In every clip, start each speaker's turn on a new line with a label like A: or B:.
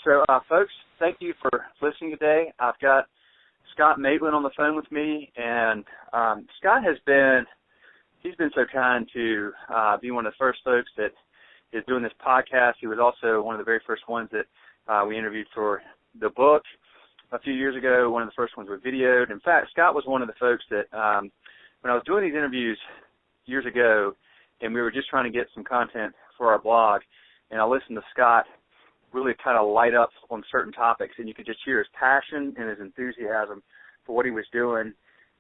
A: So, folks, thank you for listening today. I've got Scott Maitland on the phone with me, and Scott he's been so kind to be one of the first folks that is doing this podcast. He was also one of the very first ones that we interviewed for the book a few years ago, one of the first ones we videoed. In fact, Scott was one of the folks that when I was doing these interviews years ago, and we were just trying to get some content for our blog, and I listened to Scott really kind of light up on certain topics, and you could just hear his passion and his enthusiasm for what he was doing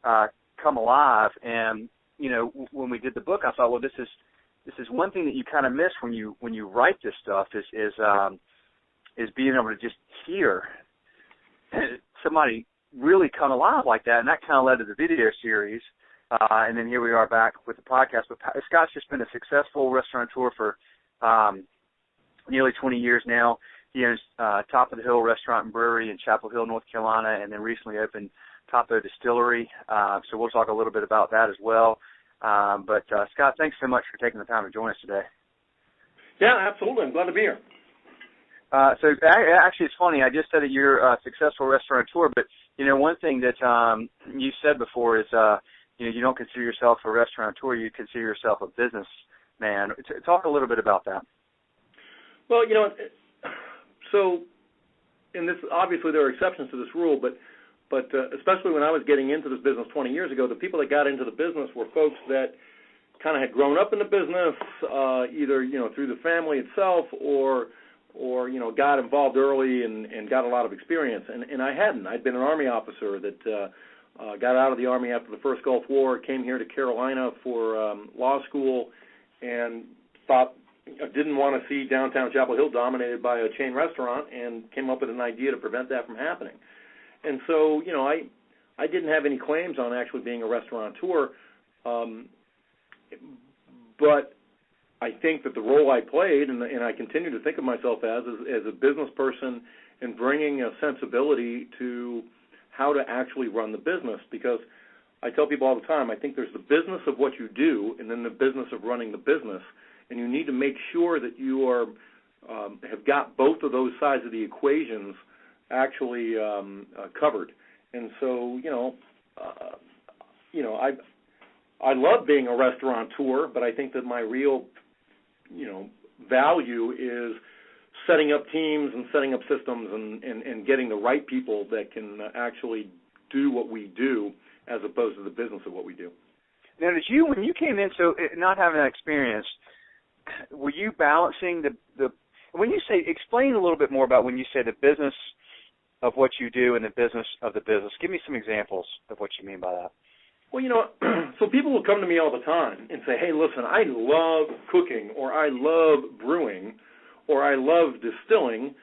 A: come alive. And when we did the book, I thought, well, this is one thing that you kind of miss when you write this stuff is being able to just hear somebody really come alive like that, and that kind of led to the video series. And then here we are back with the podcast. But Scott's just been a successful restaurateur for nearly 20 years now. He owns Top of the Hill Restaurant Brewery in Chapel Hill, North Carolina, and then recently opened Topo Distillery. So we'll talk a little bit about that as well. But Scott, thanks so much for taking the time to join us today.
B: Yeah, absolutely. I'm glad to be here.
A: So actually, it's funny. I just said that you're a successful restaurateur, but one thing that you said before is you don't consider yourself a restaurateur. You consider yourself a businessman. Talk a little bit about that.
B: Well, so, and this obviously there are exceptions to this rule, but especially when I was getting into this business 20 years ago, the people that got into the business were folks that kind of had grown up in the business, either through the family itself or got involved early and got a lot of experience. And I hadn't. I'd been an Army officer that got out of the Army after the first Gulf War, came here to Carolina for law school, and thought I didn't want to see downtown Chapel Hill dominated by a chain restaurant, and came up with an idea to prevent that from happening. And so, I didn't have any claims on actually being a restaurateur, but I think that the role I played, and I continue to think of myself as a business person and bringing a sensibility to how to actually run the business, because I tell people all the time, I think there's the business of what you do and then the business of running the business, and you need to make sure that you have got both of those sides of the equations actually covered. And so, I love being a restaurateur, but I think that my real, value is setting up teams and setting up systems and getting the right people that can actually do what we do as opposed to the business of what we do.
A: Now, when you came in, so not having that experience, were you balancing when you say, explain a little bit more about when you say the business of what you do and the business of the business. Give me some examples of what you mean by that.
B: Well, so people will come to me all the time and say, hey, listen, I love cooking, or I love brewing, or I love distilling.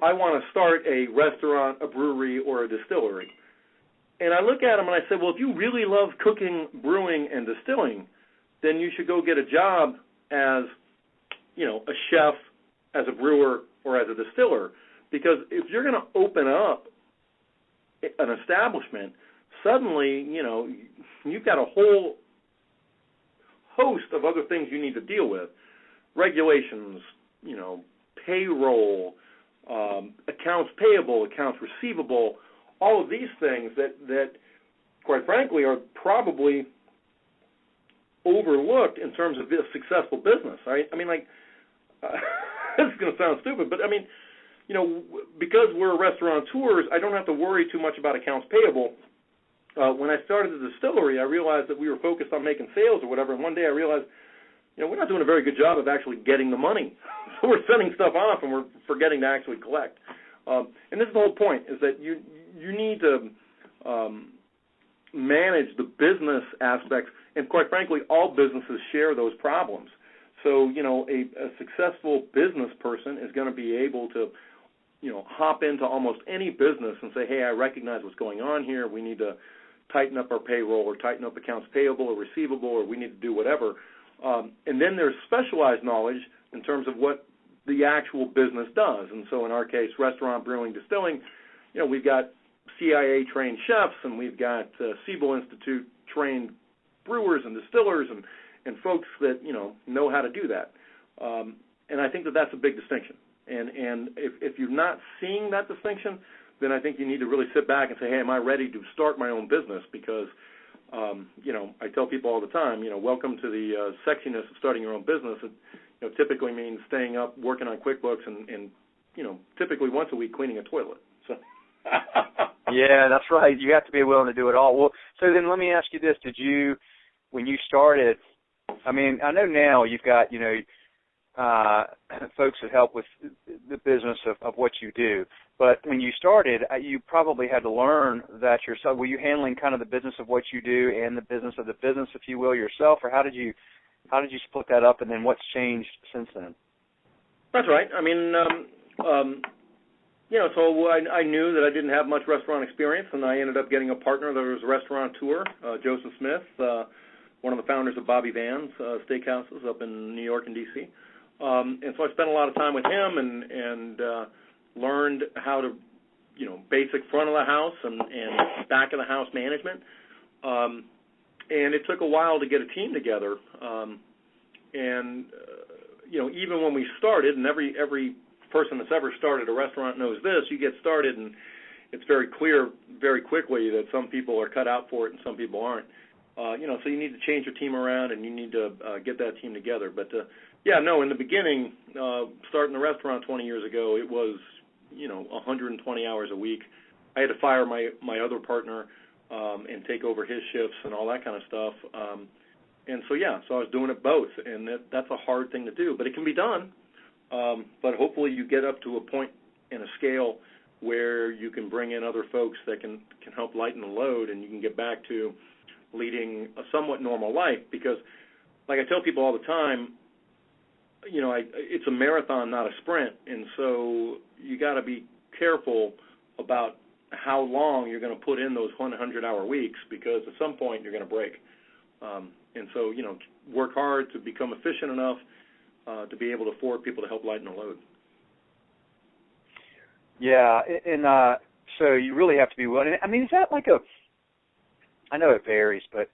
B: I want to start a restaurant, a brewery, or a distillery. And I look at them and I say, well, if you really love cooking, brewing, and distilling, then you should go get a job as, a chef, as a brewer, or as a distiller. Because if you're going to open up an establishment, suddenly, you've got a whole host of other things you need to deal with. Regulations, payroll, accounts payable, accounts receivable, all of these things that quite frankly, are probably overlooked in terms of a successful business, right? I mean, this is going to sound stupid, but I mean, because we're restaurateurs, I don't have to worry too much about accounts payable. When I started the distillery, I realized that we were focused on making sales or whatever, and one day I realized, we're not doing a very good job of actually getting the money. So we're sending stuff off and we're forgetting to actually collect. And this is the whole point, is that you need to manage the business aspects, and quite frankly, all businesses share those problems. So, a successful business person is going to be able to, hop into almost any business and say, hey, I recognize what's going on here. We need to tighten up our payroll or tighten up accounts payable or receivable, or we need to do whatever. And then there's specialized knowledge in terms of what the actual business does. And so in our case, restaurant, brewing, distilling, we've got CIA-trained chefs, and we've got Siebel Institute-trained brewers and distillers and folks that, know how to do that. And I think that that's a big distinction. And if you're not seeing that distinction, then I think you need to really sit back and say, hey, am I ready to start my own business? Because, I tell people all the time, welcome to the sexiness of starting your own business. It typically means staying up, working on QuickBooks, and typically once a week cleaning a toilet. So.
A: Yeah, that's right. You have to be willing to do it all. Well, so then let me ask you this. When you started, I mean, I know now you've got, folks that help with the business of what you do. But when you started, you probably had to learn that yourself. Were you handling kind of the business of what you do and the business of the business, if you will, yourself, or how did you split that up, and then what's changed since then?
B: That's right. I mean, so I knew that I didn't have much restaurant experience, and I ended up getting a partner that was a restaurateur, Joseph Smith, one of the founders of Bobby Van's Steakhouses up in New York and D.C. And so I spent a lot of time with him and learned how to, basic front of the house and back of the house management. And it took a while to get a team together. Even when we started, and every person that's ever started a restaurant knows this, you get started and it's very clear very quickly that some people are cut out for it and some people aren't. So you need to change your team around and you need to get that team together. But, in the beginning, starting the restaurant 20 years ago, it was, 120 hours a week. I had to fire my other partner and take over his shifts and all that kind of stuff. So I was doing it both, and that's a hard thing to do. But it can be done, but hopefully you get up to a point and a scale where you can bring in other folks that can help lighten the load, and you can get back to leading a somewhat normal life. Because, like I tell people all the time, it's a marathon, not a sprint, and so you got to be careful about how long you're going to put in those 100-hour weeks, because at some point you're going to break. And so, work hard to become efficient enough to be able to afford people to help lighten the load.
A: Yeah, and so you really have to be willing. I mean, is that like I know it varies, but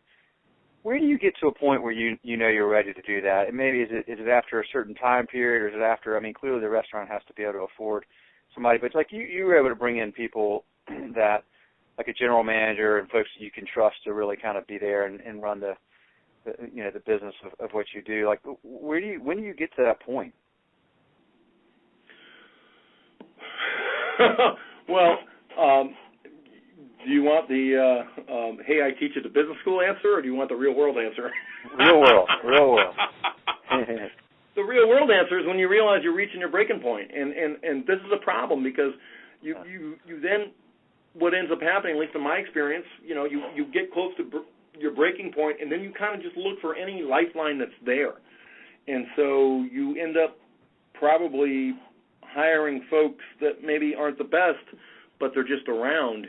A: where do you get to a point where you know you're ready to do that? And maybe is it after a certain time period, or is it after, I mean, clearly the restaurant has to be able to afford somebody, but it's like you were able to bring in people that, like a general manager and folks that you can trust to really kind of be there and run the business of what you do. Like, when do you get to that point?
B: Well, do you want the hey, I teach at the business school answer, or do you want the real world answer?
A: Real world.
B: The real world answer is when you realize you're reaching your breaking point, and this is a problem because you then, what ends up happening, at least in my experience, you get close to your breaking point, and then you kind of just look for any lifeline that's there, and so you end up probably hiring folks that maybe aren't the best, but they're just around,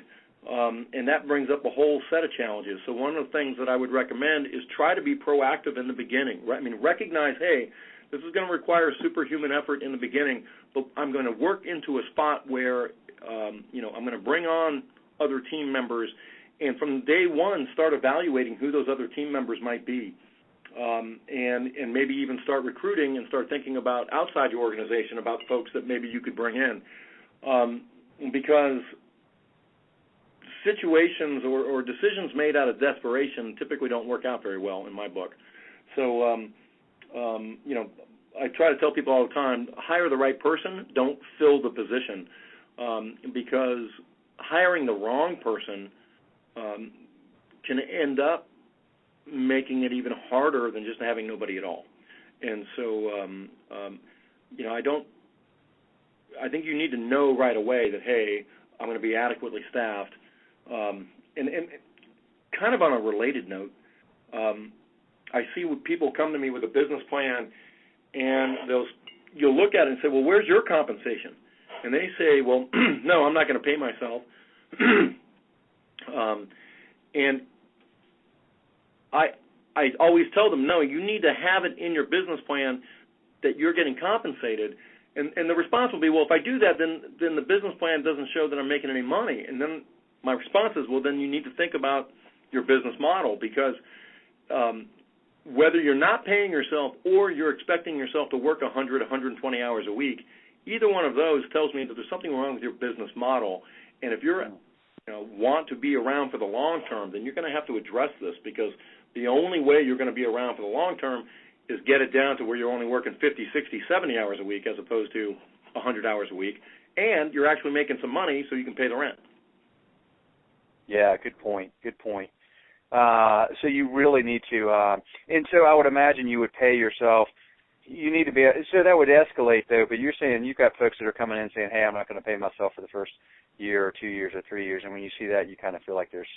B: and that brings up a whole set of challenges. So one of the things that I would recommend is try to be proactive in the beginning. I mean, recognize, hey, this is going to require superhuman effort in the beginning, but I'm going to work into a spot where, I'm going to bring on other team members, and from day one start evaluating who those other team members might be, and maybe even start recruiting and start thinking about outside your organization about folks that maybe you could bring in, because situations or decisions made out of desperation typically don't work out very well in my book. So, I try to tell people all the time, hire the right person, don't fill the position, because hiring the wrong person can end up making it even harder than just having nobody at all. And so, I think you need to know right away that, hey, I'm going to be adequately staffed. And kind of on a related note, I see when people come to me with a business plan, and you'll look at it and say, well, where's your compensation? And they say, well, no, I'm not going to pay myself. And I always tell them, no, you need to have it in your business plan that you're getting compensated. And the response will be, well, if I do that, then the business plan doesn't show that I'm making any money. And then my response is, well, then you need to think about your business model, because whether you're not paying yourself or you're expecting yourself to work 100, 120 hours a week, either one of those tells me that there's something wrong with your business model. And if you're want to be around for the long term, then you're going to have to address this, because the only way you're going to be around for the long term is get it down to where you're only working 50, 60, 70 hours a week as opposed to 100 hours a week, and you're actually making some money so you can pay the rent.
A: Yeah, good point. So you really need to, and so I would imagine you would pay yourself. You need to be, so that would escalate though, but you're saying you've got folks that are coming in saying, hey, I'm not going to pay myself for the first year or 2 years or 3 years, and when you see that, you kind of feel like there's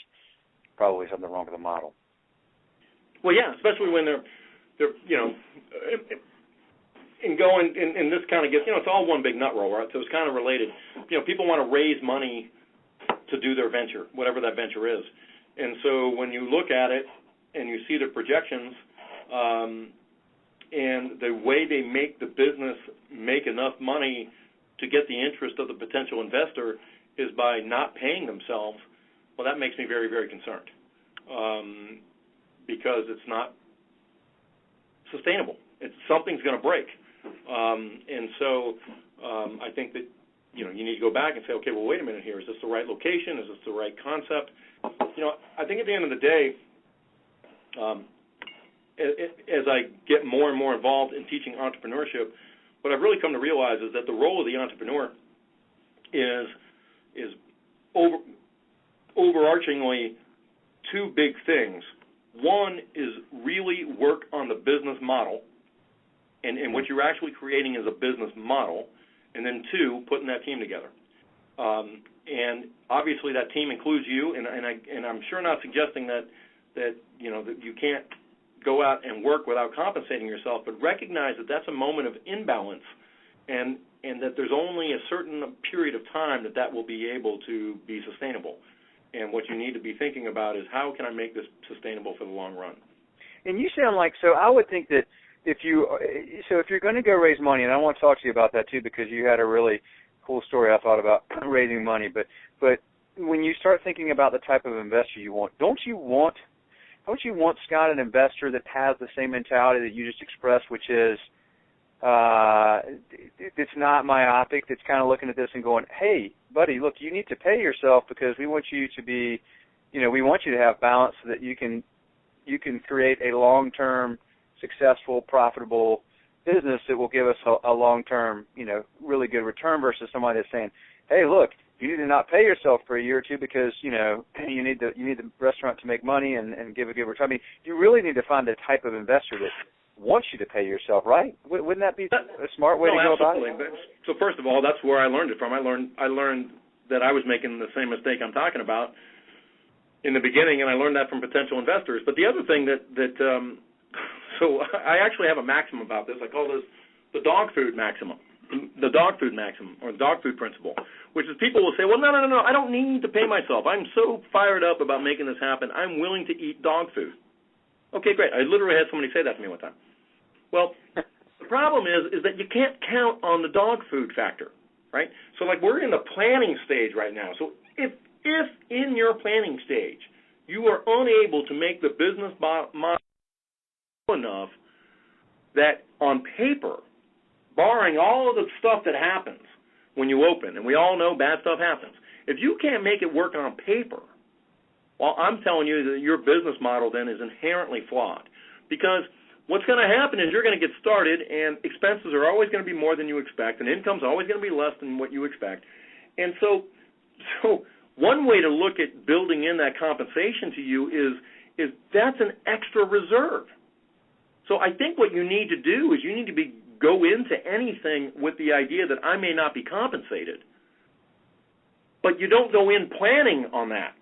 A: probably something wrong with the model.
B: Well, yeah, especially when they're and going, and this kind of gets, it's all one big nut roll, right? So it's kind of related. People want to raise money to do their venture, whatever that venture is. And so when you look at it and you see the projections and the way they make the business make enough money to get the interest of the potential investor is by not paying themselves, well, that makes me very, very concerned because it's not sustainable. Something's going to break. And so I think that, you need to go back and say, okay, well, wait a minute here. Is this the right location? Is this the right concept? I think at the end of the day, as I get more and more involved in teaching entrepreneurship, what I've really come to realize is that the role of the entrepreneur is overarchingly two big things. One is really work on the business model, and what you're actually creating is a business model, and then two, putting that team together. And obviously that team includes you, and I'm sure not suggesting that you can't go out and work without compensating yourself, but recognize that that's a moment of imbalance, and that there's only a certain period of time that will be able to be sustainable. And what you need to be thinking about is, how can I make this sustainable for the long run? And you sound like, so I would think that if you're going to go raise money, and I want to talk to you about that too, because you had a really cool story I thought about raising money, but when you start thinking about the type of investor you want, don't you want, Scott, an investor that has the same mentality that you just expressed, which is it's not myopic, that's kind of looking at this and going, hey, buddy, look, you need to pay yourself because we want you to be, we want you to have balance so that you can create a long-term, successful, profitable business that will give us a long-term, really good return versus somebody that's saying, hey, look, you need to not pay yourself for a year or two because, you need the restaurant to make money and give a good return. I mean, you really need to find the type of investor that wants you to pay yourself, right? Wouldn't that be a smart way to go about it? So first of all, that's where I learned it from. I learned that I was making the same mistake I'm talking about in the beginning, and I learned that from potential investors. But the other thing so I actually have a maxim about this. I call this the dog food maximum, or the dog food principle, which is people will say, well, no, I don't need to pay myself. I'm so fired up about making this happen, I'm willing to eat dog food. Okay, great. I literally had somebody say that to me one time. Well, the problem is that you can't count on the dog food factor, right? So, like, we're in the planning stage right now. So if in your planning stage you are unable to make the business model enough that on paper, barring all of the stuff that happens when you open, and we all know bad stuff happens, if you can't make it work on paper, well, I'm telling you that your business model then is inherently flawed, because what's going to happen is you're going to get started and expenses are always going to be more than you expect and income's always going to be less than what you expect. And so one way to look at building in that compensation to you is that's an extra reserve. So I think what you need to do is you need to go into anything with the idea that I may not be compensated, but you don't go in planning on that.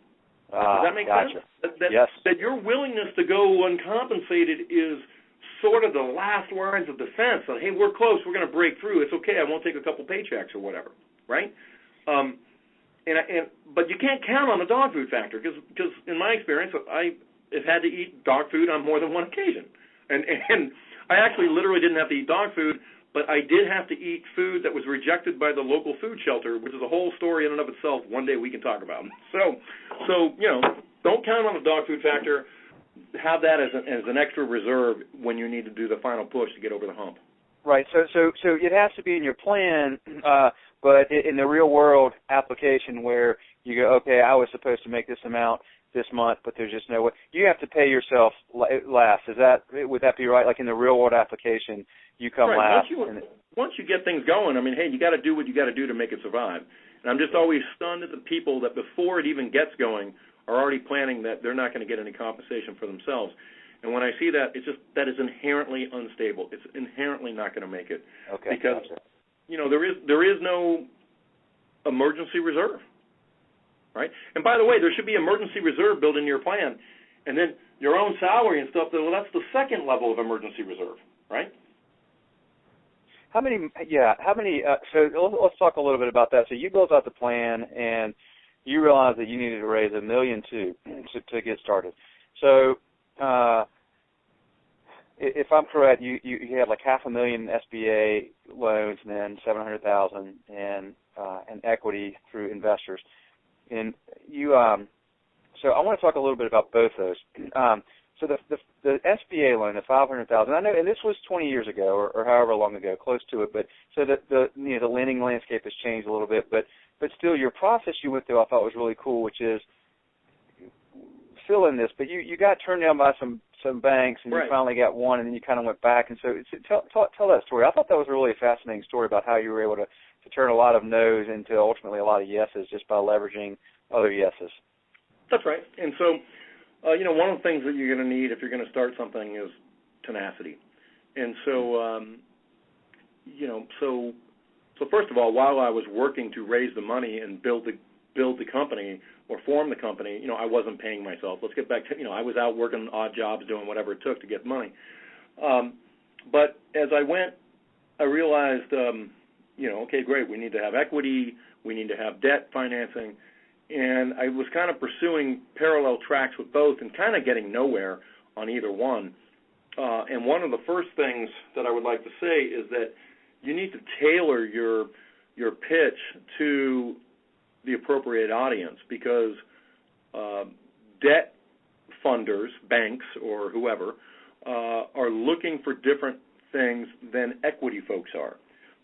B: Does that make sense?
A: Yes.
B: That your willingness to go uncompensated is sort of the last lines of defense. So, hey, we're close. We're going to break through. It's okay. I won't take a couple paychecks or whatever, right? But you can't count on the dog food factor because in my experience, I have had to eat dog food on more than one occasion. And I actually literally didn't have to eat dog food, but I did have to eat food that was rejected by the local food shelter, which is a whole story in and of itself. One day we can talk about. So don't count on the dog food factor. Have that as an extra reserve when you need to do the final push to get over the hump.
A: Right. So it has to be in your plan, but in the real world application where you go, okay, I was supposed to make this amount this month, but there's just no way. You have to pay yourself last. Would that be right? Like in the real world application, you come
B: right.
A: last.
B: Once you get things going, I mean, hey, you got to do what you got to do to make it survive. And I'm just always stunned at the people that before it even gets going are already planning that they're not going to get any compensation for themselves. And when I see that, that is inherently unstable. It's inherently not going to make it.
A: Okay.
B: Because,
A: gotcha.
B: There is no emergency reserve, right? And by the way, there should be emergency reserve built into your plan. And then your own salary and stuff, well, that's the second level of emergency reserve, right?
A: So let's talk a little bit about that. So you built out the plan, and you realized that you needed to raise $1.2 million to get started. So if I'm correct, you had like $500,000 SBA loans and then $700,000 in equity through investors. And you so I want to talk a little bit about both those. So the SBA loan, the $500,000, I know, and this was 20 years ago or however long ago, close to it. But so the lending landscape has changed a little bit, but still, your process you went through I thought was really cool, which is fill in this. But you got turned down by some banks, and
B: right.
A: You finally got one, and then you kind of went back. And so tell that story. I thought that was a really fascinating story about how you were able to turn a lot of no's into ultimately a lot of yeses just by leveraging other yeses.
B: That's right. And so. One of the things that you're going to need if you're going to start something is tenacity. And so, so first of all, while I was working to raise the money and build the company or form the company, I wasn't paying myself. Let's get back to, I was out working odd jobs, doing whatever it took to get money. But as I went, I realized, okay, great, we need to have equity, we need to have debt financing. And I was kind of pursuing parallel tracks with both and kind of getting nowhere on either one. And one of the first things that I would like to say is that you need to tailor your pitch to the appropriate audience because debt funders, banks or whoever, are looking for different things than equity folks are.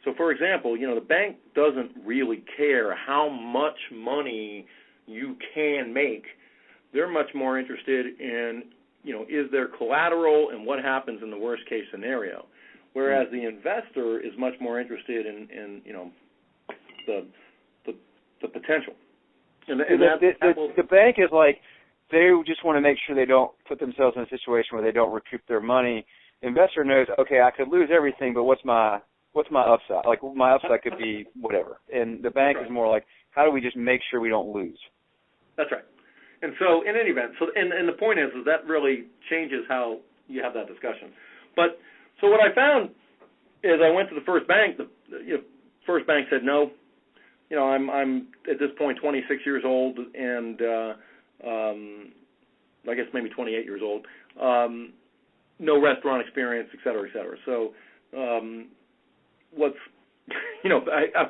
B: So, for example, the bank doesn't really care how much money you can make. They're much more interested in, is there collateral and what happens in the worst case scenario. Whereas the investor is much more interested in the potential. And
A: the bank is like, they just want to make sure they don't put themselves in a situation where they don't recoup their money. Investor knows, okay, I could lose everything, but what's my upside? Like, my upside could be whatever. And the bank is more like, how do we just make sure we don't lose?
B: That's right. And so, in any event, and the point is that really changes how you have that discussion. But so what I found is I went to the first bank. The first bank said no. I'm at this point 26 years old, and I guess maybe 28 years old. No restaurant experience, et cetera, et cetera. So. I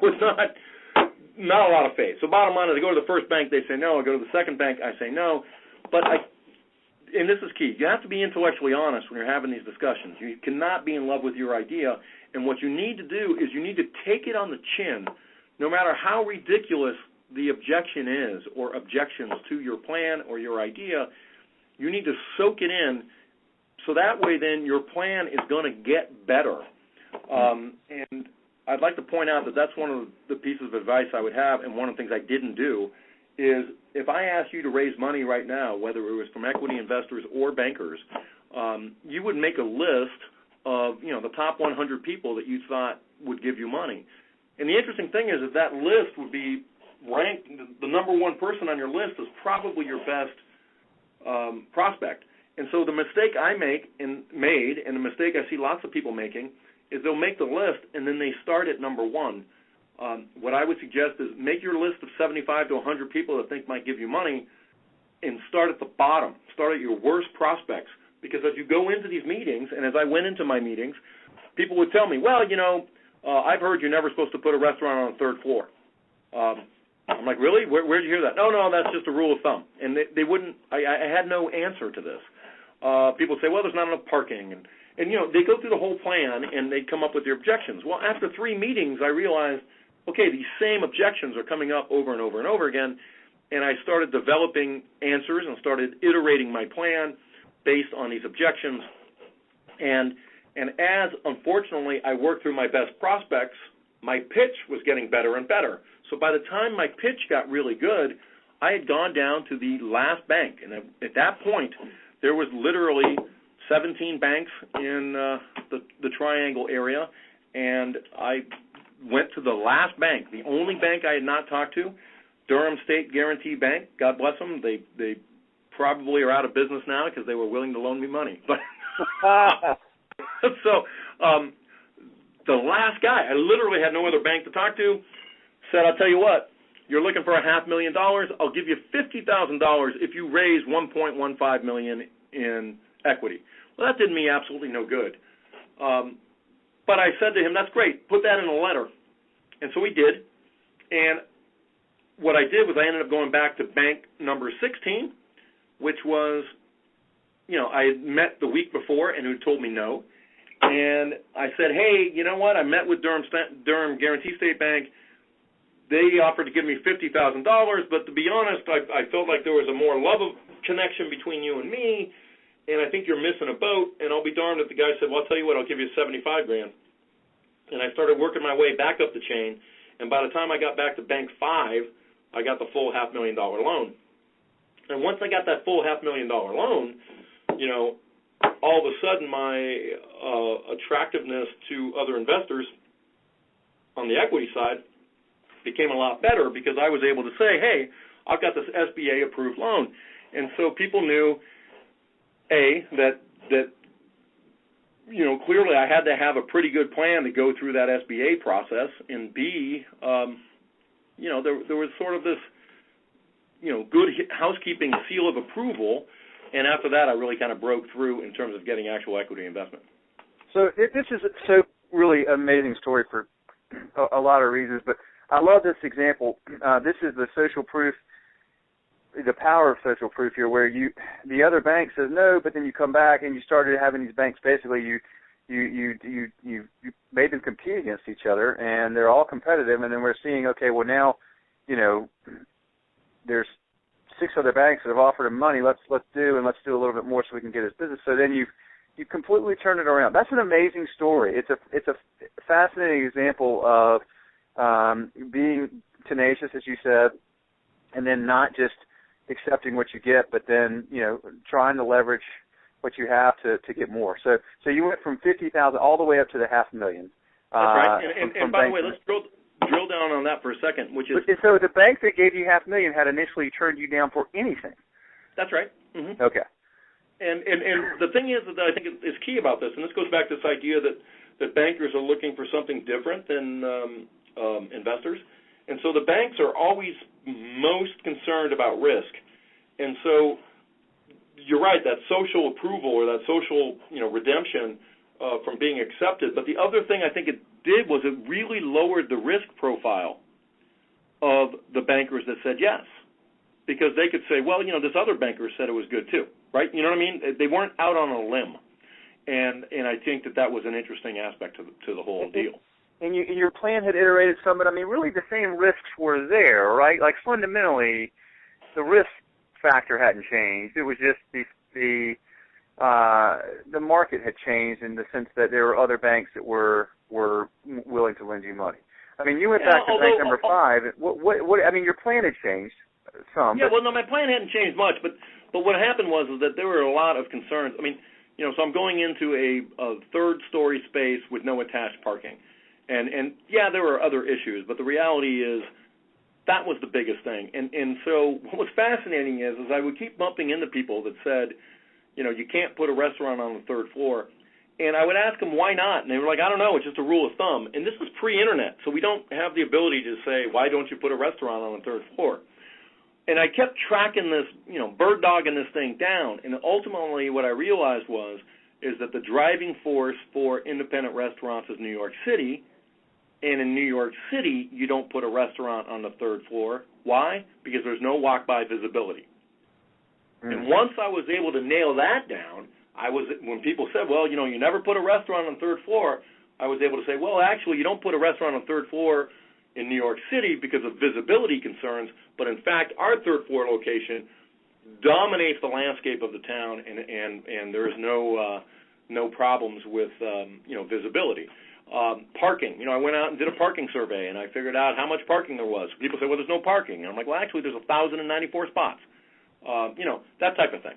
B: was not a lot of faith. So bottom line is I go to the first bank, they say no. I go to the second bank, I say no. And this is key. You have to be intellectually honest when you're having these discussions. You cannot be in love with your idea. And what you need to do is you need to take it on the chin, no matter how ridiculous the objection is or objections to your plan or your idea. You need to soak it in so that way then your plan is going to get better. And I'd like to point out that that's one of the pieces of advice I would have, and one of the things I didn't do is if I asked you to raise money right now, whether it was from equity investors or bankers, you would make a list of, the top 100 people that you thought would give you money. And the interesting thing is that list would be ranked, the number one person on your list is probably your best prospect. And so the mistake I made, and the mistake I see lots of people making, is they'll make the list and then they start at number one. What I would suggest is make your list of 75 to 100 people that think might give you money and start at the bottom. Start at your worst prospects. Because as you go into these meetings, and as I went into my meetings, people would tell me, well, I've heard you're never supposed to put a restaurant on the third floor. I'm like, really? Where'd you hear that? No, that's just a rule of thumb. And they wouldn't, I had no answer to this. People say, well, there's not enough parking. And, they go through the whole plan, and they come up with their objections. Well, after 3 meetings, I realized, okay, these same objections are coming up over and over and over again, and I started developing answers and started iterating my plan based on these objections. And as, unfortunately, I worked through my best prospects, my pitch was getting better and better. So by the time my pitch got really good, I had gone down to the last bank. And at that point, there was literally 17 banks in the Triangle area, and I went to the last bank, the only bank I had not talked to, Durham State Guarantee Bank. God bless them. They probably are out of business now because they were willing to loan me money. But so the last guy, I literally had no other bank to talk to, said, I'll tell you what, you're looking for $500,000. I'll give you $50,000 if you raise $1.15 million in equity. Well, that did me absolutely no good. But I said to him, that's great. Put that in a letter. And so we did. And what I did was I ended up going back to bank number 16, which was, I had met the week before and who told me no. And I said, hey, you know what? I met with Durham Guarantee State Bank. They offered to give me $50,000, but to be honest, I felt like there was a more love connection between you and me, and I think you're missing a boat. And I'll be darned if the guy said, well, I'll tell you what, I'll give you $75,000. And I started working my way back up the chain, and by the time I got back to Bank 5, I got the full $500,000 loan. And once I got that full $500,000 loan, all of a sudden my attractiveness to other investors on the equity side became a lot better because I was able to say, hey, I've got this SBA-approved loan. And so people knew, A, that clearly I had to have a pretty good plan to go through that SBA process, and B, there was sort of this, good housekeeping seal of approval, and after that I really kind of broke through in terms of getting actual equity investment.
A: So this is so really amazing story for a lot of reasons, but I love this example. This is the social proof, the power of social proof here, where the other bank says no, but then you come back and you started having these banks basically you made them compete against each other, and they're all competitive, and then we're seeing, okay, well now, there's 6 other banks that have offered him money. Let's do a little bit more so we can get his business. So then you completely turn it around. That's an amazing story. It's a fascinating example of being tenacious, as you said, and then not just accepting what you get, but then trying to leverage what you have to get more. So you went from $50,000 all the way up to the $500,000.
B: That's right. And by the way, let's drill down on that for a second, which is
A: so the bank that gave you $500,000 had initially turned you down for anything. That's
B: right. Mm-hmm.
A: Okay.
B: And the thing is that I think is key about this, and this goes back to this idea that bankers are looking for something different than investors. And so the banks are always most concerned about risk. And so you're right, that social approval or that social redemption from being accepted. But the other thing I think it did was it really lowered the risk profile of the bankers that said yes. Because they could say, well, this other banker said it was good too, right? You know what I mean? They weren't out on a limb. And I think that was an interesting aspect to the whole deal.
A: And your plan had iterated some, but I mean, really the same risks were there, right? Like fundamentally, the risk factor hadn't changed. It was just the market had changed in the sense that there were other banks that were willing to lend you money. I mean, you went back to bank number 5. What? I mean, your plan had changed some.
B: Yeah, well, no, my plan hadn't changed much, but what happened was that there were a lot of concerns. I mean, so I'm going into a third-story space with no attached parking. And yeah, there were other issues, but the reality is that was the biggest thing. And so what was fascinating is I would keep bumping into people that said, you can't put a restaurant on the 3rd floor. And I would ask them, why not? And they were like, I don't know, it's just a rule of thumb. And this was pre-internet, so we don't have the ability to say, why don't you put a restaurant on the 3rd floor? And I kept tracking this, bird dogging this thing down. And ultimately what I realized is that the driving force for independent restaurants is New York City. And in New York City, you don't put a restaurant on the 3rd floor. Why? Because there's no walk-by visibility. Mm-hmm. And once I was able to nail that down, when people said, well, you never put a restaurant on the third floor, I was able to say, well, actually, you don't put a restaurant on the third floor in New York City because of visibility concerns, but in fact, our third floor location dominates the landscape of the town, and there is no problems with visibility. Parking, I went out and did a parking survey, and I figured out how much parking there was. People say, well, there's no parking. And I'm like, well, actually, there's 1,094 spots. That type of thing.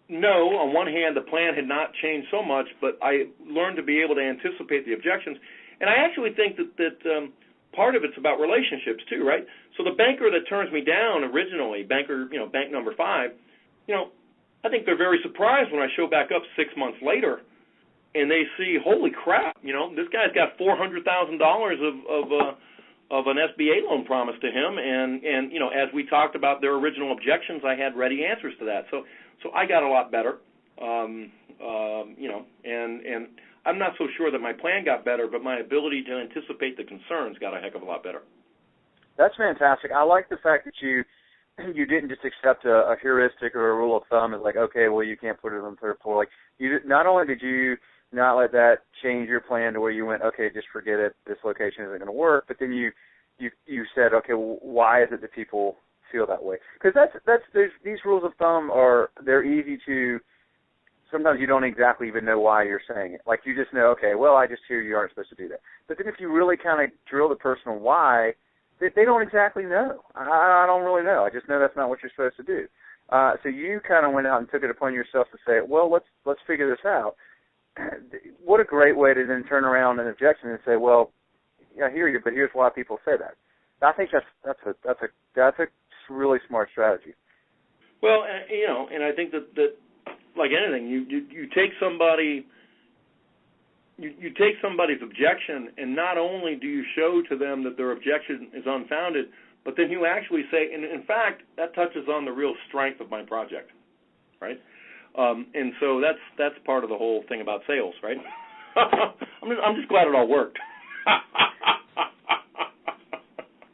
B: No, on one hand, the plan had not changed so much, but I learned to be able to anticipate the objections. And I actually think that part of it's about relationships too, right? So the banker that turns me down originally, bank number 5, I think they're very surprised when I show back up 6 months later, and they see, holy crap, this guy's got $400,000 of an SBA loan promised to him, and as we talked about their original objections, I had ready answers to that. So I got a lot better, and I'm not so sure that my plan got better, but my ability to anticipate the concerns got a heck of a lot better.
A: That's fantastic. I like the fact that you didn't just accept a heuristic or a rule of thumb as like, okay, well, you can't put it on the third floor. Like, not only did you not let that change your plan to where you went, okay, just forget it, this location isn't going to work, but then you said, okay, well, why is it that people feel that way? Because these rules of thumb they're easy to. Sometimes you don't exactly even know why you're saying it. Like, you just know, okay, well, I just hear you aren't supposed to do that. But then if you really kind of drill the person on why, they don't exactly know. I don't really know. I just know that's not what you're supposed to do. So you kind of went out and took it upon yourself to say, well, let's figure this out. What a great way to then turn around an objection and say, well, I hear you, but here's why people say that. I think that's a really smart strategy.
B: Well, and I think that like anything, you take somebody's objection, and not only do you show to them that their objection is unfounded, but then you actually say, and in fact, that touches on the real strength of my project, right? And so that's part of the whole thing about sales, right? I'm just glad it all worked.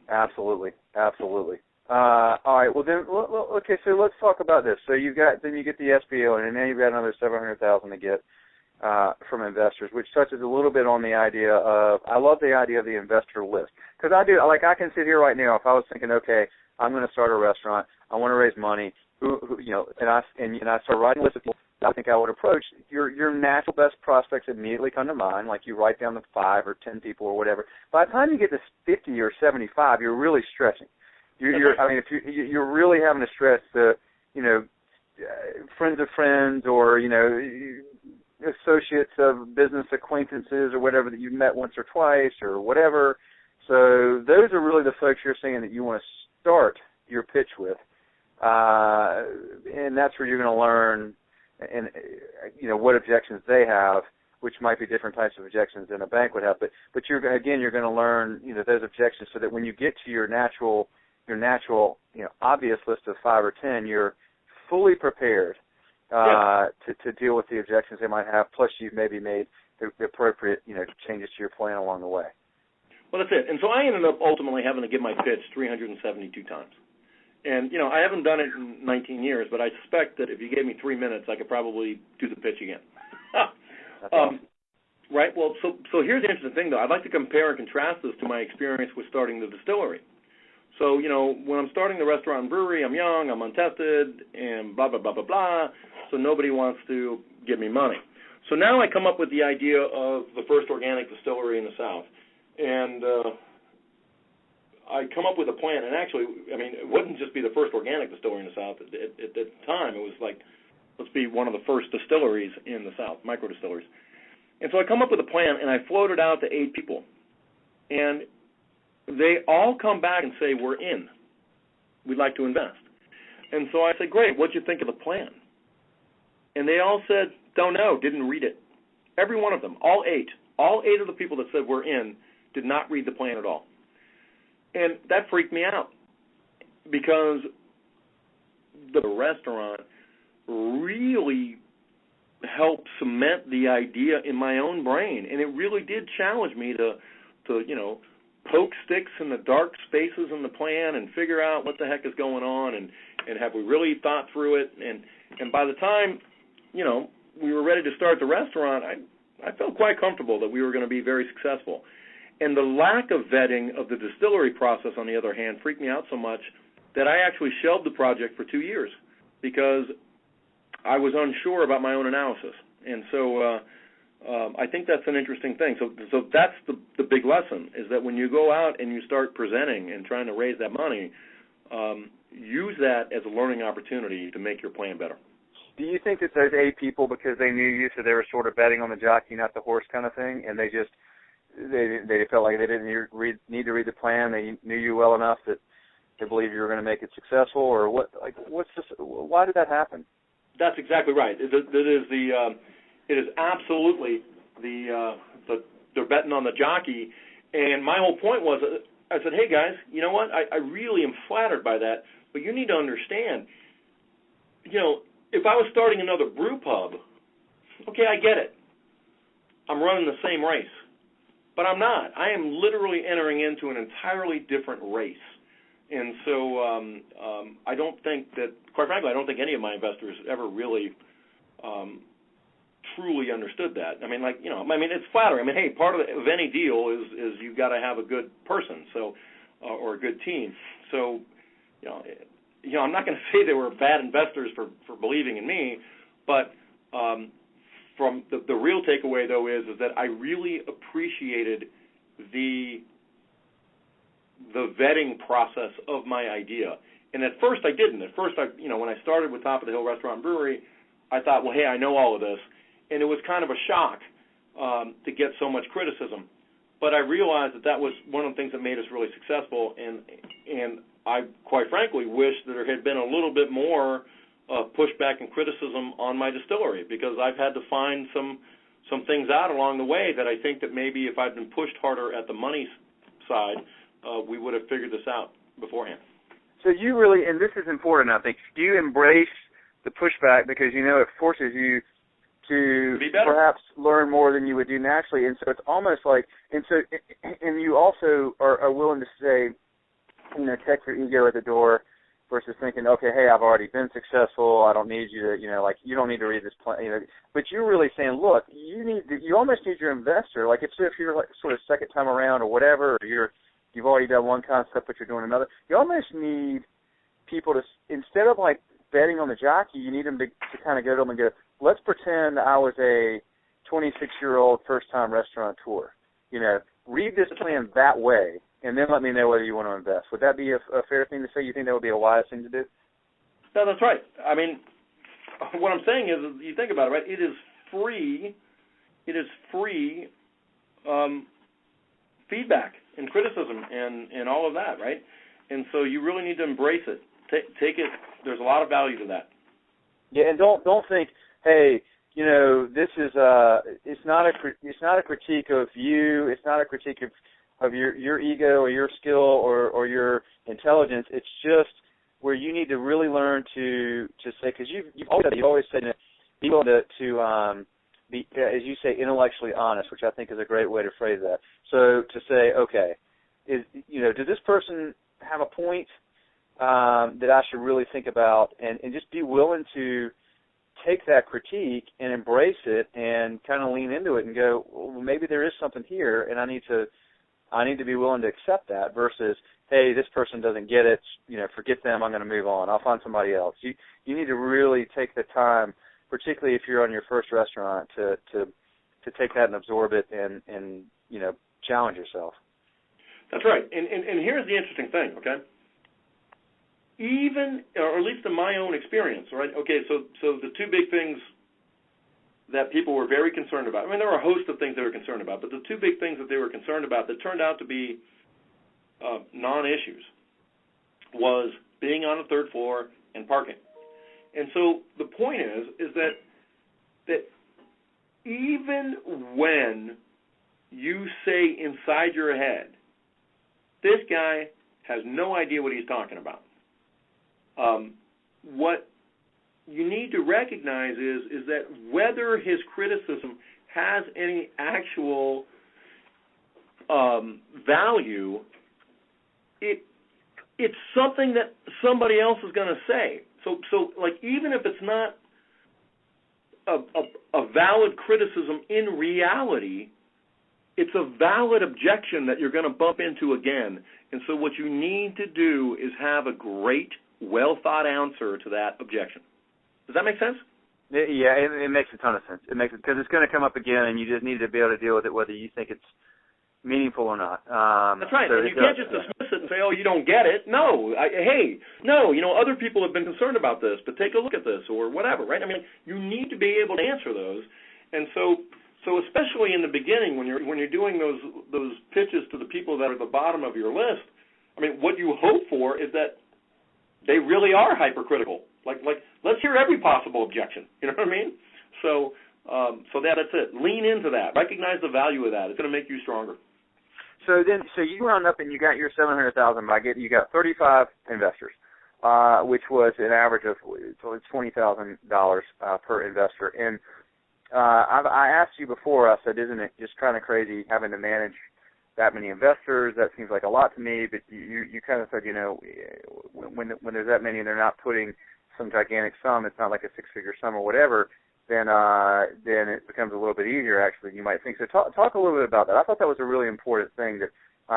A: Absolutely. All right. Well, then, okay. So let's talk about this. So you get the SBO, and then you've got another $700,000 to get from investors, which touches a little bit on the idea of. I love the idea of the investor list, because I do. Like, I can sit here right now if I was thinking, okay, I'm going to start a restaurant. I want to raise money. And I start writing a list of people I think I would approach. Your natural best prospects immediately come to mind. Like, you write down the 5 or 10 people or whatever. By the time you get to 50 or 75, you're really stretching. If you're really having to stress the, friends of friends or, associates of business acquaintances or whatever that you've met once or twice or whatever. So those are really the folks you're saying that you want to start your pitch with. And that's where you're going to learn, and what objections they have, which might be different types of objections than a bank would have. But you're going to learn, those objections so that when you get to your natural, obvious list of 5 or 10, you're fully prepared to deal with the objections they might have. Plus, you've maybe made the appropriate, changes to your plan along the way.
B: Well, that's it. And so I ended up ultimately having to give my pitch 372 times. And, I haven't done it in 19 years, but I suspect that if you gave me 3 minutes, I could probably do the pitch again. Right? Well, so here's the interesting thing, though. I'd like to compare and contrast this to my experience with starting the distillery. So, when I'm starting the restaurant and brewery, I'm young, I'm untested, and blah, blah, blah, blah, blah, so nobody wants to give me money. So now I come up with the idea of the first organic distillery in the South. And I come up with a plan, and actually, it wouldn't just be the first organic distillery in the South. At the time, it was like, let's be one of the first distilleries in the South, micro distilleries. And so I come up with a plan, and I float it out to 8 people. And they all come back and say, we're in. We'd like to invest. And so I said, great, what'd you think of the plan? And they all said, don't know, didn't read it. Every one of them, all 8 of the people that said we're in did not read the plan at all. And that freaked me out because the restaurant really helped cement the idea in my own brain. And it really did challenge me to poke sticks in the dark spaces in the plan and figure out what the heck is going on. And and have we really thought through it? And by the time, we were ready to start the restaurant, I felt quite comfortable that we were going to be very successful. And the lack of vetting of the distillery process, on the other hand, freaked me out so much that I actually shelved the project for 2 years because I was unsure about my own analysis. And so I think that's an interesting thing. So that's the big lesson, is that when you go out and you start presenting and trying to raise that money, use that as a learning opportunity to make your plan better.
A: Do you think that those 8 people, because they knew you, so they were sort of betting on the jockey, not the horse kind of thing, and they felt like they didn't need to read the plan, they knew you well enough that they believe you were going to make it successful, or what? Like, why did that happen?
B: That's exactly right. It is absolutely they're betting on the jockey, and my whole point was, I said, hey guys, you know what? I really am flattered by that, but you need to understand, if I was starting another brew pub, okay, I get it. I'm running the same race. But I'm not. I am literally entering into an entirely different race. And so I don't think that, quite frankly, I don't think any of my investors ever really truly understood that. I mean, it's flattering. I mean, hey, part of any deal is you've got to have a good person, or a good team. So, I'm not going to say they were bad investors for believing in me, but from the real takeaway, though, is that I really appreciated the vetting process of my idea. And at first I didn't. At first, when I started with Top of the Hill Restaurant Brewery, I thought, well, hey, I know all of this. And it was kind of a shock to get so much criticism. But I realized that was one of the things that made us really successful. And I, quite frankly, wish that there had been a little bit more pushback and criticism on my distillery, because I've had to find some things out along the way that I think that maybe if I'd been pushed harder at the money side, we would have figured this out beforehand.
A: So you really, and this is important, I think, you embrace the pushback because it forces you to perhaps learn more than you would do naturally, and so it's almost like, and you also are willing to say, check your ego at the door versus thinking, okay, hey, I've already been successful, I don't need you to, you don't need to read this plan, but you're really saying, look, you almost need your investor, like if you're like sort of second time around or whatever, or you've already done one concept but you're doing another, you almost need people to, instead of like betting on the jockey, you need them to kind of go to them and go, let's pretend I was a 26-year-old first-time restaurateur, read this plan that way, and then let me know whether you want to invest. Would that be a fair thing to say? You think that would be a wise thing to do?
B: No, that's right. I mean, what I'm saying is, you think about it, right? It is free feedback and criticism and all of that, right? And so you really need to embrace it. Take it. There's a lot of value to that.
A: Yeah, and don't think, hey, this is it's not a critique of you. It's not a critique of your ego or your skill or your intelligence. It's just where you need to really learn to say, because you've always said be able to be, as you say, intellectually honest, which I think is a great way to phrase that. So to say, okay, does this person have a point that I should really think about, and just be willing to take that critique and embrace it and kind of lean into it and go, well, maybe there is something here, and I need to be willing to accept that versus, hey, this person doesn't get it, forget them, I'm going to move on, I'll find somebody else. You need to really take the time, particularly if you're on your first restaurant, to take that and absorb it and challenge yourself.
B: That's right. And here's the interesting thing, okay? Even, or at least in my own experience, right? Okay, so the two big things that people were very concerned about, I mean, there were a host of things they were concerned about, but the two big things that they were concerned about that turned out to be non-issues was being on the third floor and parking. And so the point is that even when you say inside your head, this guy has no idea what he's talking about, what you need to recognize is that whether his criticism has any actual value, it it's something that somebody else is going to say. So like, even if it's not a valid criticism in reality, it's a valid objection that you're going to bump into again. And so what you need to do is have a great, well-thought answer to that objection. Does that make sense?
A: Yeah, it makes a ton of sense. It makes, because it's going to come up again, and you just need to be able to deal with it whether you think it's meaningful or not.
B: That's right.
A: So
B: and you can't just dismiss it and say, oh, you don't get it. No. Other people have been concerned about this, but take a look at this or whatever, right? I mean, you need to be able to answer those. And so especially in the beginning when you're doing those pitches to the people that are at the bottom of your list, I mean, what you hope for is that they really are hypercritical. Like let's hear every possible objection. You know what I mean? So that's it. Lean into that. Recognize the value of that. It's going to make you stronger.
A: So you wound up and you got your $700,000 by you got 35 investors, which was an average of $20,000 per investor. And I asked you before. I said, isn't it just kind of crazy having to manage that many investors? That seems like a lot to me. But you kind of said, when there's that many and they're not putting some gigantic sum, it's not like a six-figure sum or whatever, then it becomes a little bit easier, actually, than you might think. So talk a little bit about that. I thought that was a really important thing, that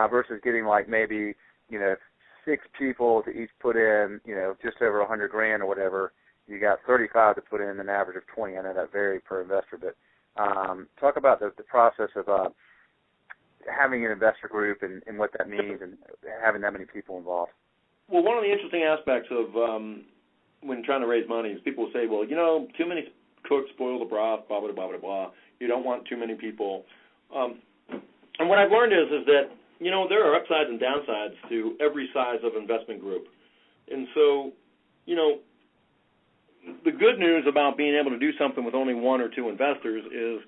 A: versus getting like maybe, 6 people to each put in, just over $100,000 or whatever. You got 35 to put in an average of 20. I know that varies per investor, but talk about the process of having an investor group and what that means and having that many people involved.
B: Well, one of the interesting aspects of when trying to raise money is people say, well, too many cooks spoil the broth, blah, blah, blah, blah, blah. You don't want too many people. And what I've learned is that, there are upsides and downsides to every size of investment group. And so, the good news about being able to do something with only 1 or 2 investors is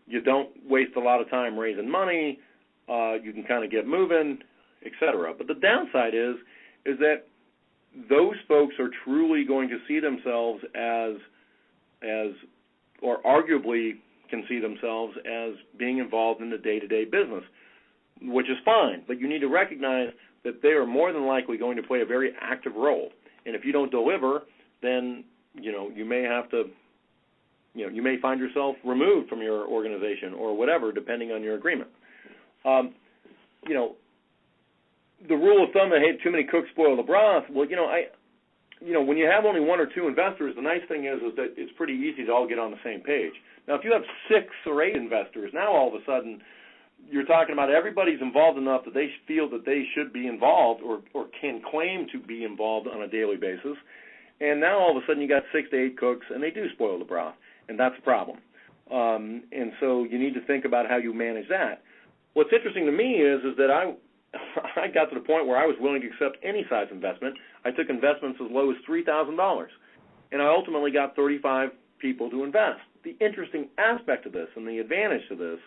B: you don't waste a lot of time raising money. You can kind of get moving, et cetera. But the downside is that those folks are truly going to see themselves as or arguably can see themselves as being involved in the day-to-day business, which is fine. But you need to recognize that they are more than likely going to play a very active role. And if you don't deliver, then, you may have to, you may find yourself removed from your organization or whatever, depending on your agreement. The rule of thumb that, hey, too many cooks spoil the broth, well, when you have only 1 or 2 investors, the nice thing is that it's pretty easy to all get on the same page. Now, if you have 6 or 8 investors, now all of a sudden you're talking about everybody's involved enough that they feel that they should be involved or can claim to be involved on a daily basis. And now all of a sudden you got 6 to 8 cooks, and they do spoil the broth, and that's a problem. And so you need to think about how you manage that. What's interesting to me is that I got to the point where I was willing to accept any size investment. I took investments as low as $3,000, and I ultimately got 35 people to invest. The interesting aspect of this and the advantage to this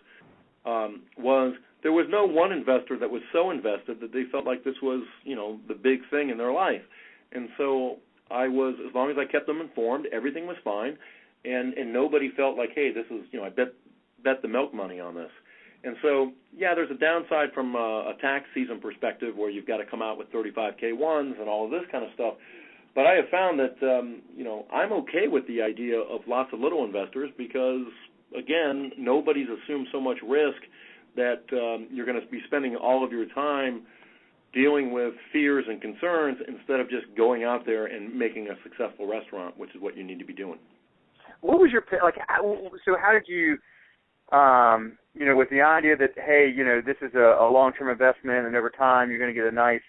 B: was there was no one investor that was so invested that they felt like this was, the big thing in their life. And so as long as I kept them informed, everything was fine, and nobody felt like, hey, this is, I bet the milk money on this. And so, yeah, there's a downside from a tax season perspective where you've got to come out with 35K1s and all of this kind of stuff. But I have found that, I'm okay with the idea of lots of little investors because, again, nobody's assumed so much risk that you're going to be spending all of your time dealing with fears and concerns instead of just going out there and making a successful restaurant, which is what you need to be doing.
A: What was your so how did you with the idea that, hey, this is a long-term investment and over time you're going to get a nice,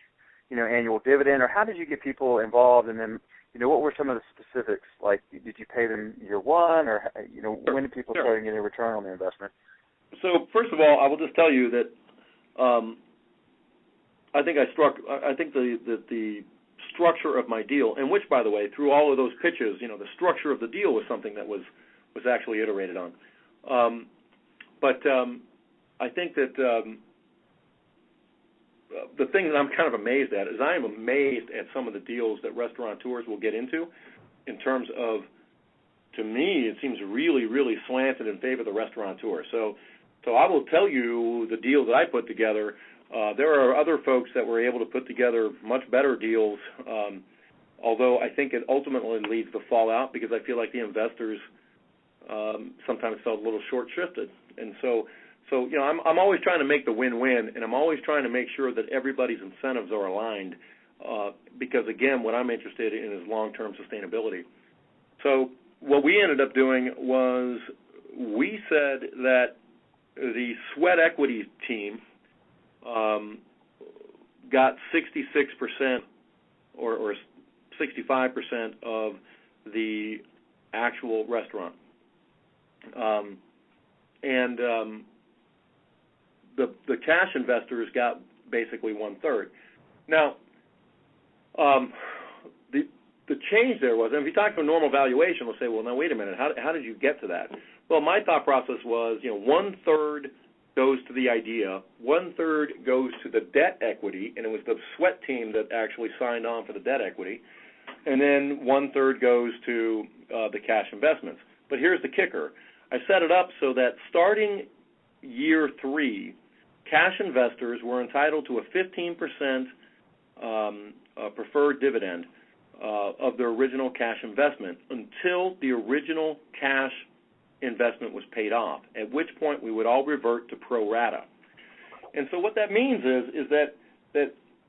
A: annual dividend, or how did you get people involved? And then, what were some of the specifics? Like, did you pay them year one, or, when did people start getting a return on their investment?
B: So, first of all, I will just tell you that I think the structure of my deal, and which, by the way, through all of those pitches, the structure of the deal was something that was actually iterated on. But I think that the thing that I'm kind of amazed at is I am amazed at some of the deals that restaurateurs will get into in terms of, to me, it seems really, really slanted in favor of the restaurateur. So I will tell you the deal that I put together. There are other folks that were able to put together much better deals, although I think it ultimately leads to fallout because I feel like the investors sometimes felt a little short-shifted. And so I'm always trying to make the win-win, and I'm always trying to make sure that everybody's incentives are aligned because, again, what I'm interested in is long-term sustainability. So what we ended up doing was we said that the sweat equity team got 66% or 65% of the actual restaurant. And the cash investors got basically 1/3. Now, the change there was, and if you talk to a normal valuation, we'll say, well, now wait a minute, how did you get to that? Well, my thought process was, 1/3 goes to the idea, 1/3 goes to the debt equity, and it was the sweat team that actually signed on for the debt equity, and then 1/3 goes to the cash investments. But here's the kicker. I set it up so that starting year 3, cash investors were entitled to a 15% preferred dividend of their original cash investment until the original cash investment was paid off, at which point we would all revert to pro rata. And so what that means is that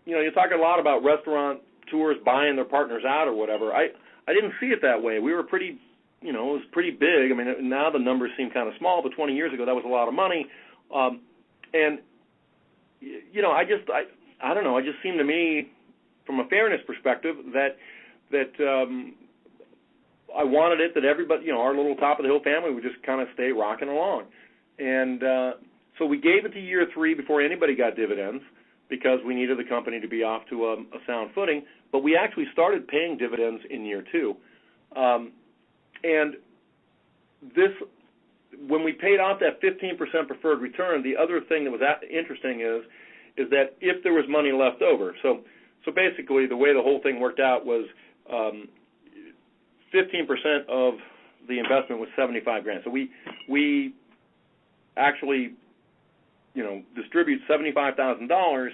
B: you're talking a lot about restaurant tours buying their partners out or whatever. I didn't see it that way. We were pretty, it was pretty big. I mean, now the numbers seem kind of small, but 20 years ago that was a lot of money. And I don't know. It just seemed to me, from a fairness perspective, that I wanted it that everybody, our little top of the hill family would just kind of stay rocking along. And so we gave it to year 3 before anybody got dividends because we needed the company to be off to a sound footing. But we actually started paying dividends in year 2. And this, when we paid off that 15% preferred return, the other thing that was interesting is that if there was money left over, so basically the way the whole thing worked out was 15% of the investment was $75,000. So we actually, distribute $75,000.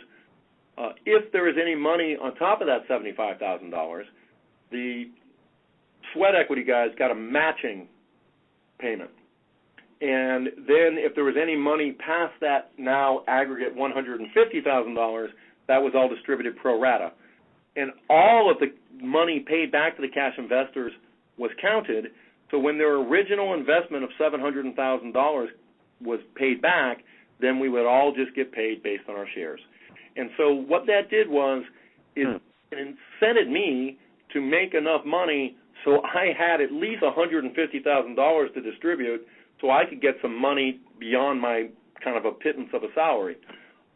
B: If there is any money on top of that $75,000, the sweat equity guys got a matching payment. And then if there was any money past that now aggregate $150,000, that was all distributed pro rata. And all of the money paid back to the cash investors was counted. So when their original investment of $700,000 was paid back, then we would all just get paid based on our shares. And so what that did was it incented me to make enough money so I had at least $150,000 to distribute so I could get some money beyond my kind of a pittance of a salary.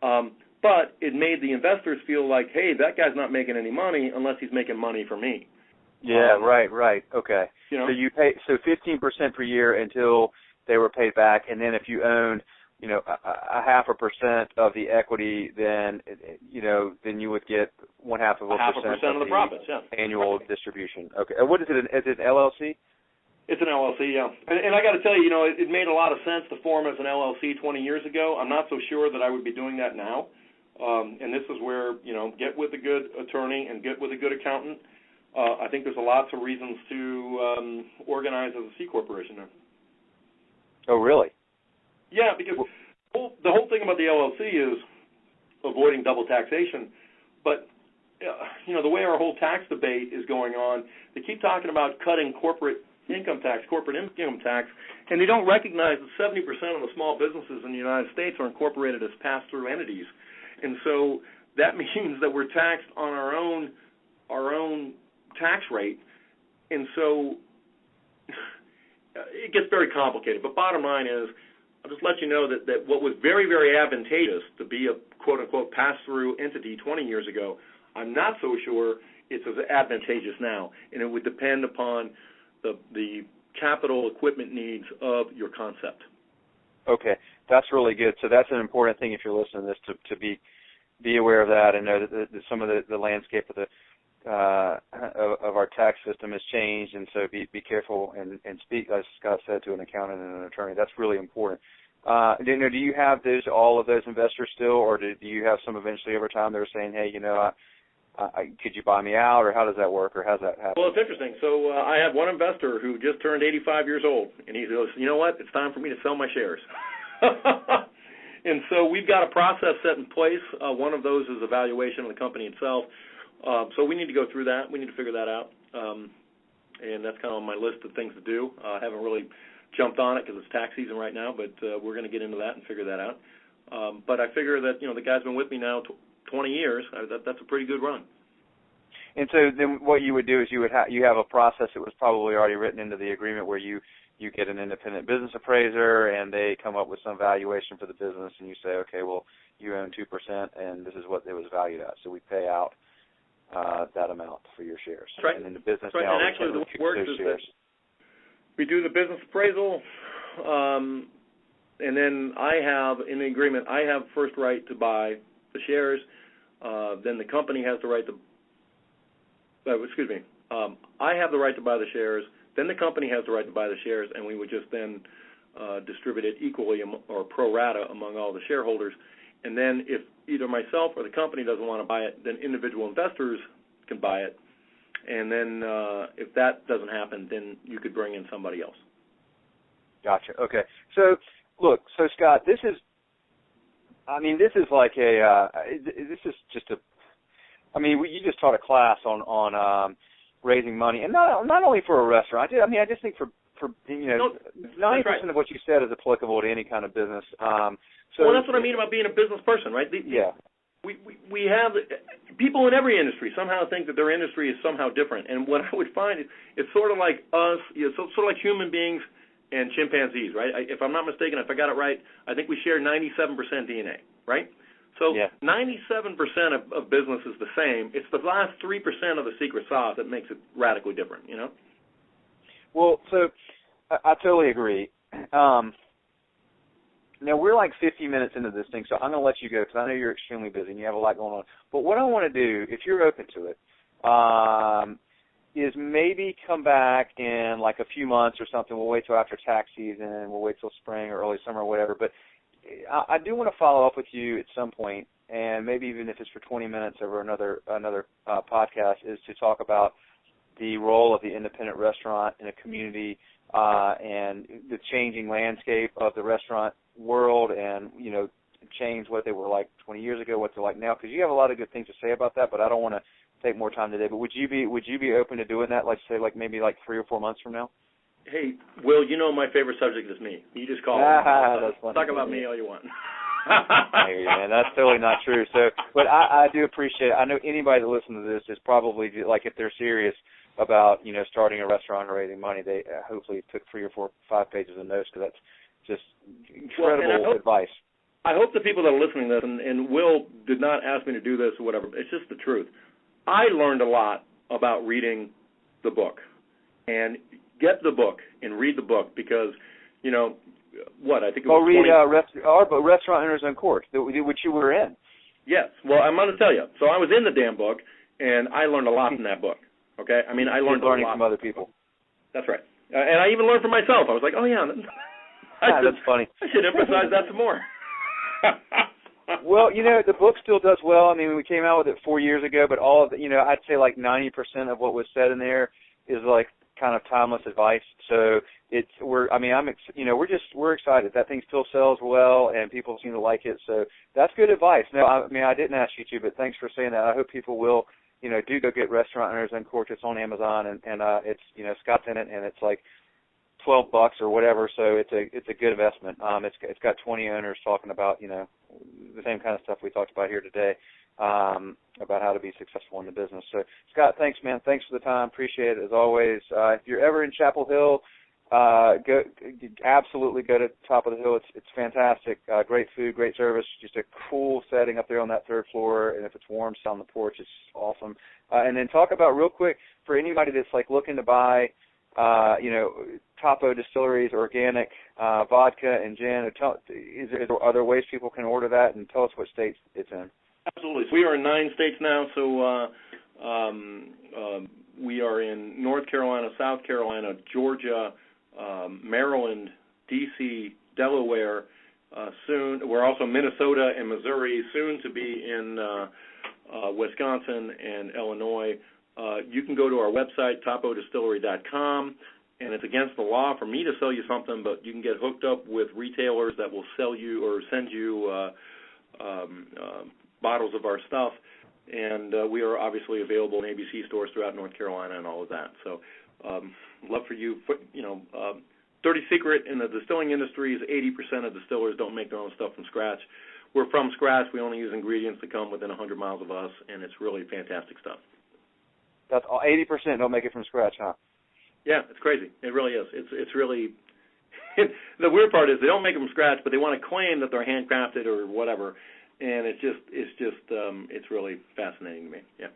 B: But it made the investors feel like, hey, that guy's not making any money unless he's making money for me.
A: Yeah, right. Okay. So you pay 15% per year until they were paid back, and then if you owned, a 0.5% of the equity, then you would get 0.5% of the
B: profits,
A: annual distribution. Okay. What is it? Is it LLC?
B: It's an LLC, yeah. And I got to tell you, it made a lot of sense to form as an LLC 20 years ago. I'm not so sure that I would be doing that now. And this is where, get with a good attorney and get with a good accountant. I think there's lots of reasons to organize as a C corporation now.
A: Oh, really?
B: Yeah, because the whole thing about the LLC is avoiding double taxation. But, the way our whole tax debate is going on, they keep talking about cutting corporate income tax, and they don't recognize that 70% of the small businesses in the United States are incorporated as pass-through entities. And so that means that we're taxed on our own tax rate. And so it gets very complicated. But bottom line is, I'll just let you know that what was very, very advantageous to be a quote-unquote pass-through entity 20 years ago, I'm not so sure it's as advantageous now. And it would depend upon the capital equipment needs of your concept. Okay,
A: that's really good. So that's an important thing if you're listening to this to be aware of that and know that some of the landscape of of our tax system has changed, and so be careful and speak, as Scott said, to an accountant and an attorney. That's really important. Do you have all of those investors still, or do you have some eventually over time that are saying, hey, could you buy me out, or how does that work, or how's that happen?
B: Well, it's interesting. So I have one investor who just turned 85 years old, and he goes, you know what, it's time for me to sell my shares. And so we've got a process set in place. One of those is evaluation of the company itself. So we need to go through that. We need to figure that out. And that's kind of on my list of things to do. I haven't really jumped on it because it's tax season right now, but we're going to get into that and figure that out. But I figure that, the guy's been with me now 20 years. That's a pretty good run.
A: And so then what you would do is you have a process that was probably already written into the agreement where you get an independent business appraiser and they come up with some valuation for the business, and you say, okay, well, you own 2% and this is what it was valued at, so we pay out that amount for your shares.
B: That's right.
A: And then the business
B: That's right.
A: now
B: And actually the way it works is
A: shares.
B: that we do the business appraisal, and then I have, in the agreement, I have first right to buy the shares. Then the company has the right to, I have the right to buy the shares. Then the company has the right to buy the shares, and we would just then distribute it equally or pro rata among all the shareholders. And then if either myself or the company doesn't want to buy it, then individual investors can buy it. And then if that doesn't happen, then you could bring in somebody else.
A: Gotcha. Okay. So, look, Scott, this is like you just taught a class on raising money, and not only for a restaurant. I just think for 90% of what you said is applicable to any kind of business.
B: Well, that's what I mean about being a business person, right? We have people in every industry somehow think that their industry is somehow different, and what I would find is it's sort of like us, sort of like human beings and chimpanzees, right? If I'm not mistaken, if I got it right, I think we share 97% DNA, right? So 97% of business is the same. It's the last 3% of the secret sauce that makes it radically different,
A: Well, so I totally agree. Now, we're like 50 minutes into this thing, so I'm going to let you go because I know you're extremely busy and you have a lot going on. But what I want to do, if you're open to it, is maybe come back in like a few months or something. We'll wait till after tax season. We'll wait till spring or early summer or whatever. But I do want to follow up with you at some point, and maybe even if it's for 20 minutes over another podcast, is to talk about the role of the independent restaurant in a community and the changing landscape of the restaurant world, and change what they were like 20 years ago, what they're like now. Because you have a lot of good things to say about that, but I don't want to take more time today. But would you be open to doing that? Let's say maybe 3 or 4 months from now.
B: Hey, Will, my favorite subject is me. You just call me.
A: That's funny.
B: Talk about me all you want.
A: I hear you, man. That's totally not true. So, but I do appreciate it. I know anybody that listens to this is probably if they're serious about starting a restaurant or raising money, they hopefully took 3 or 4, 5 pages of notes, because that's just incredible advice.
B: I hope the people that are listening to this, and Will did not ask me to do this or whatever, it's just the truth. I learned a lot about reading the book. And get the book and read the book, because, I think it was
A: Restaurant Owners on Course, which you were in.
B: Yes. Well, I'm going to tell you. So I was in the damn book, and I learned a lot from that book. Okay? I learned a lot.
A: Learning from other people.
B: That's right. And I even learned from myself. I was like, oh, yeah.
A: That's funny.
B: I should emphasize that some more.
A: Well, the book still does well. We came out with it 4 years ago, but all of it, I'd say 90% of what was said in there is kind of timeless advice. So we're excited. That thing still sells well, and people seem to like it. So that's good advice. Now, I didn't ask you to, but thanks for saying that. I hope people will, do go get Restaurant Owners Uncorked. It's on Amazon, and it's, Scott's in it, and it's $12 or whatever. So it's a good investment. It's got 20 owners talking about, the same kind of stuff we talked about here today, about how to be successful in the business. So, Scott, thanks, man. Thanks for the time. Appreciate it, as always. If you're ever in Chapel Hill, absolutely go to Top of the Hill. It's fantastic. Great food, great service, just a cool setting up there on that 3rd floor, and if it's warm, sit on the porch. It's awesome. And then talk about, real quick, for anybody that's looking to buy, Topo Distillery's organic vodka and gin, are there ways people can order that? And tell us what states it's in.
B: Absolutely. So we are in 9 states now, so we are in North Carolina, South Carolina, Georgia, Maryland, D.C., Delaware, soon. We're also Minnesota and Missouri, soon to be in Wisconsin and Illinois. You can go to our website, topodistillery.com, and it's against the law for me to sell you something, but you can get hooked up with retailers that will sell you or send you bottles of our stuff. And we are obviously available in ABC stores throughout North Carolina and all of that. So love for you. Dirty secret in the distilling industry is 80% of distillers don't make their own stuff from scratch. We're from scratch. We only use ingredients that come within 100 miles of us, and it's really fantastic stuff.
A: That's all, 80% don't make it from scratch, huh?
B: Yeah, it's crazy. It really is. It's really the weird part is they don't make them from scratch, but they want to claim that they're handcrafted or whatever, and it's really fascinating to me. Yeah.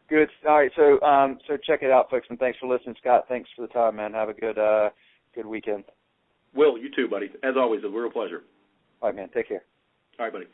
A: Good. All right. So check it out, folks, and thanks for listening, Scott. Thanks for the time, man. Have a good weekend.
B: Will, you too, buddy. As always, a real pleasure.
A: All right, man. Take care.
B: All right, buddy.